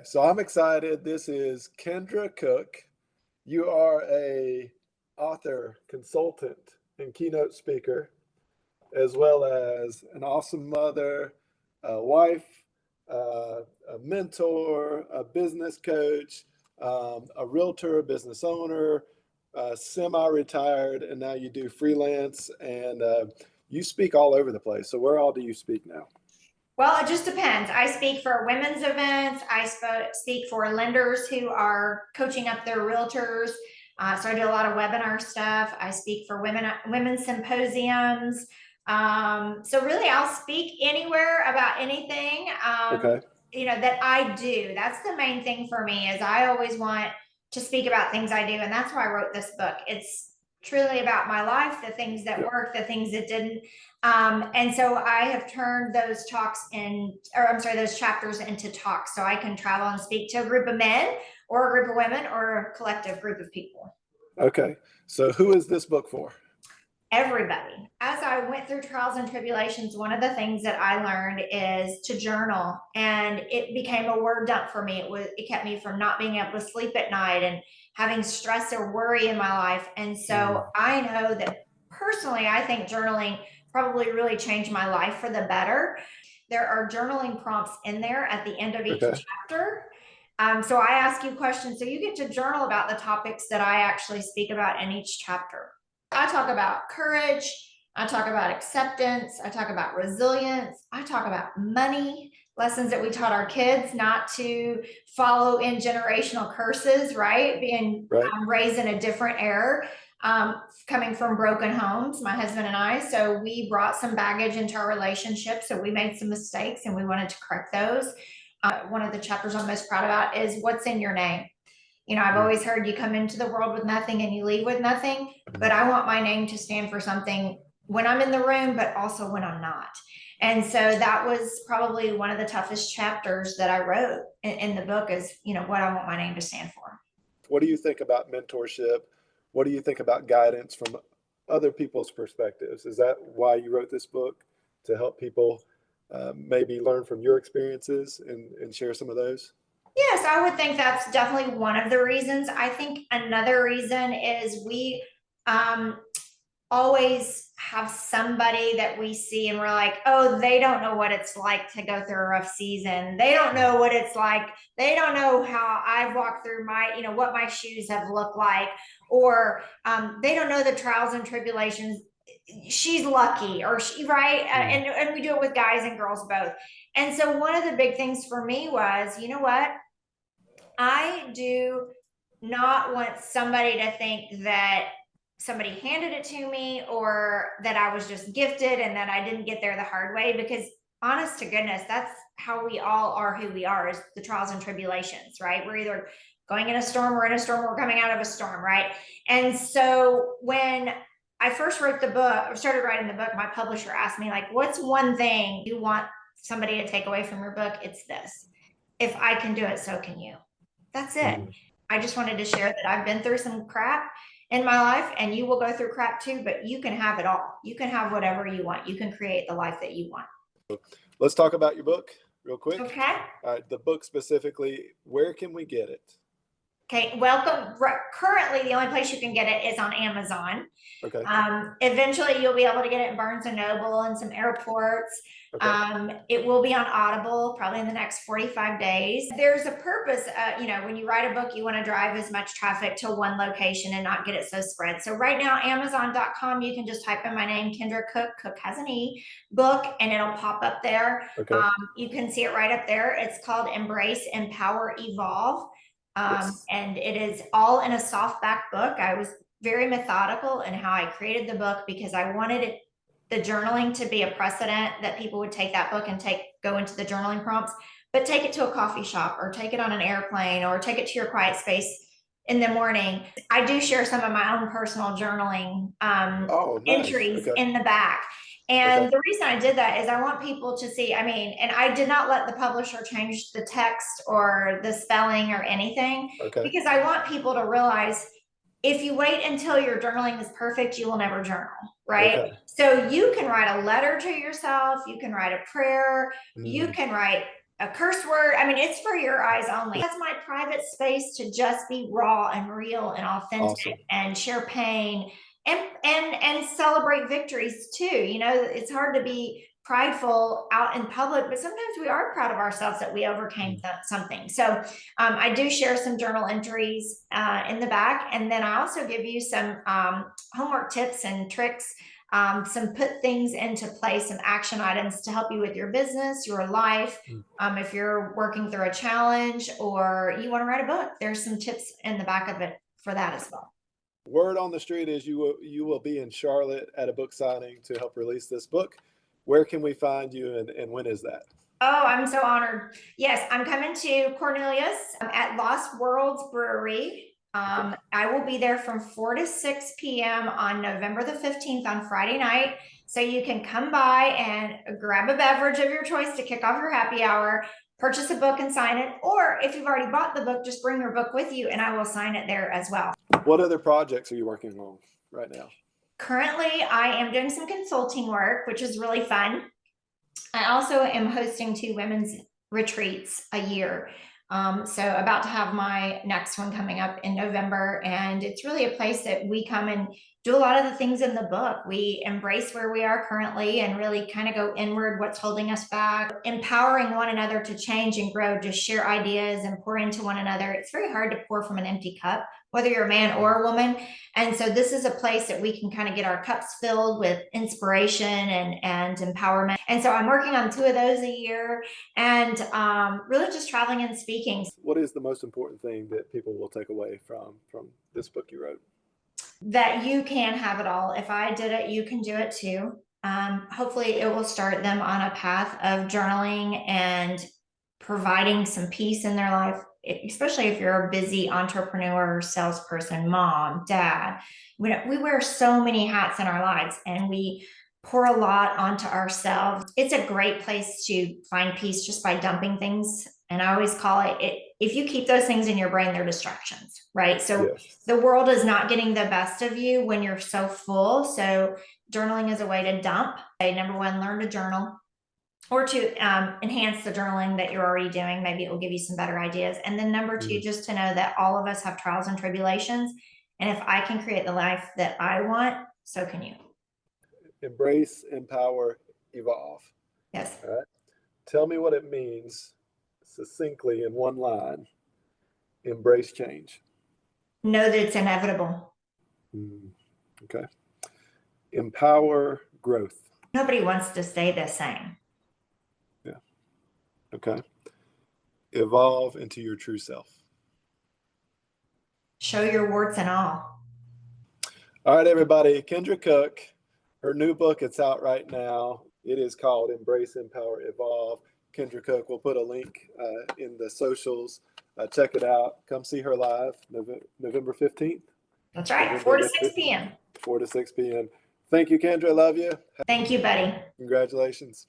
so I'm excited. This is Kendra Cooke. You are a author, consultant, and keynote speaker, as well as an awesome mother, a wife, a mentor, a business coach, a realtor, a business owner, semi-retired, and now you do freelance, and you speak all over the place. So where all do you speak now? Well, it just depends. I speak for women's events. I speak for lenders who are coaching up their realtors. So I do a lot of webinar stuff. I speak for women's symposiums. So really, I'll speak anywhere about anything. Okay. That I do. That's the main thing for me. Is I always want to speak about things I do, and that's why I wrote this book. It's truly about my life, the things that worked, the things that didn't. And so I have turned those those chapters into talks, so I can travel and speak to a group of men or a group of women or a collective group of people. Okay. So who is this book for? Everybody. As I went through trials and tribulations, one of the things that I learned is to journal, and it became a word dump for me. It kept me from not being able to sleep at night and having stress or worry in my life. And so I know that personally, I think journaling probably really changed my life for the better. There are journaling prompts in there at the end of each chapter. So I ask you questions. So you get to journal about the topics that I actually speak about in each chapter. I talk about courage. I talk about acceptance. I talk about resilience. I talk about money, lessons that we taught our kids not to follow in generational curses, right? Being raised in a different era, coming from broken homes, my husband and I. So we brought some baggage into our relationship. So we made some mistakes and we wanted to correct those. One of the chapters I'm most proud about is what's in your name. I've always heard you come into the world with nothing and you leave with nothing, but I want my name to stand for something when I'm in the room, but also when I'm not. And so that was probably one of the toughest chapters that I wrote in the book is, what I want my name to stand for. What do you think about mentorship? What do you think about guidance from other people's perspectives? Is that why you wrote this book, to help people maybe learn from your experiences and share some of those? Yes, I would think that's definitely one of the reasons. I think another reason is we always have somebody that we see and we're like, oh, they don't know what it's like to go through a rough season. They don't know what it's like. They don't know how I've walked through what my shoes have looked like, or they don't know the trials and tribulations. She's lucky, or and we do it with guys and girls both. And so one of the big things for me was, you know what? I do not want somebody to think that somebody handed it to me or that I was just gifted and that I didn't get there the hard way, because honest to goodness, that's how we all are who we are, is the trials and tribulations, right? We're either going in a storm, we're in a storm, we're coming out of a storm, right? And so when I first wrote the book, or started writing the book, my publisher asked me, like, what's one thing you want somebody to take away from your book? It's this: if I can do it, so can you. That's it. I just wanted to share that I've been through some crap in my life, and you will go through crap too, but you can have it all. You can have whatever you want. You can create the life that you want. Let's talk about your book real quick. Okay. All right, the book specifically, where can we get it? Okay, welcome. Currently, the only place you can get it is on Amazon. Okay. Eventually, you'll be able to get it in Barnes & Noble and some airports. Okay. It will be on Audible probably in the next 45 days. There's a purpose. When you write a book, you want to drive as much traffic to one location and not get it so spread. So right now, Amazon.com, you can just type in my name, Kendra Cooke. Cooke has an E, book, and it'll pop up there. Okay. You can see it right up there. It's called Embrace, Empower, Evolve. And it is all in a softback book. I was very methodical in how I created the book because I wanted the journaling to be a precedent that people would take that book and go into the journaling prompts, but take it to a coffee shop or take it on an airplane or take it to your quiet space in the morning. I do share some of my own personal journaling entries in the back. And the reason I did that is I want people to see, and I did not let the publisher change the text or the spelling or anything, because I want people to realize if you wait until your journaling is perfect, you will never journal, right? So you can write a letter to yourself, you can write a prayer, you can write a curse word. I mean, it's for your eyes only. That's my private space to just be raw and real and authentic. Awesome. And share pain and celebrate victories too. You know, it's hard to be prideful out in public, but sometimes we are proud of ourselves that we overcame something. So I do share some journal entries in the back, and then I also give you some homework tips and tricks, some put things into place, some action items to help you with your business, your life. If you're working through a challenge or you want to write a book, there's some tips in the back of it for that as well. Word on the street is you will be in Charlotte at a book signing to help release this book. Where can we find you, and when is that? Oh, I'm so honored. Yes, I'm coming to Cornelius at Lost Worlds Brewery. I will be there from 4 to 6 p.m. on November the 15th on Friday night. So you can come by and grab a beverage of your choice to kick off your happy hour, purchase a book and sign it. Or if you've already bought the book, just bring your book with you and I will sign it there as well. What other projects are you working on right now? Currently, I am doing some consulting work, which is really fun. I also am hosting 2 women's retreats a year. So about to have my next one coming up in November. And it's really a place that we come and do a lot of the things in the book. We embrace where we are currently and really kind of go inward, what's holding us back, empowering one another to change and grow, to share ideas and pour into one another. It's very hard to pour from an empty cup, whether you're a man or a woman. And so this is a place that we can kind of get our cups filled with inspiration and empowerment. And so I'm working on 2 of those a year, and really just traveling and speaking. What is the most important thing that people will take away from this book you wrote? That you can have it all. If I did it, you can do it too. Hopefully it will start them on a path of journaling and providing some peace in their life, especially if you're a busy entrepreneur, salesperson, mom, dad. We wear so many hats in our lives and we pour a lot onto ourselves. It's a great place to find peace just by dumping things. And I always call it, if you keep those things in your brain, they're distractions, right? So Yes. The world is not getting the best of you when you're so full. So journaling is a way to dump. Number 1, learn to journal, or to enhance the journaling that you're already doing. Maybe it will give you some better ideas. And then number 2, just to know that all of us have trials and tribulations. And if I can create the life that I want, so can you. Embrace, empower, evolve. Yes. All right. Tell me what it means succinctly in one line. Embrace change. Know that it's inevitable. Okay. Empower growth. Nobody wants to stay the same. Yeah. Okay. Evolve into your true self. Show your warts and all. All right, everybody. Kendra Cooke, her new book, it's out right now. It is called Embrace, Empower, Evolve. Kendra Cooke, we'll put a link in the socials. Check it out. Come see her live November 15th. That's right. 4 to 6 p.m. 4 to 6 p.m. Thank you, Kendra. Love you. Thank you, buddy. Congratulations.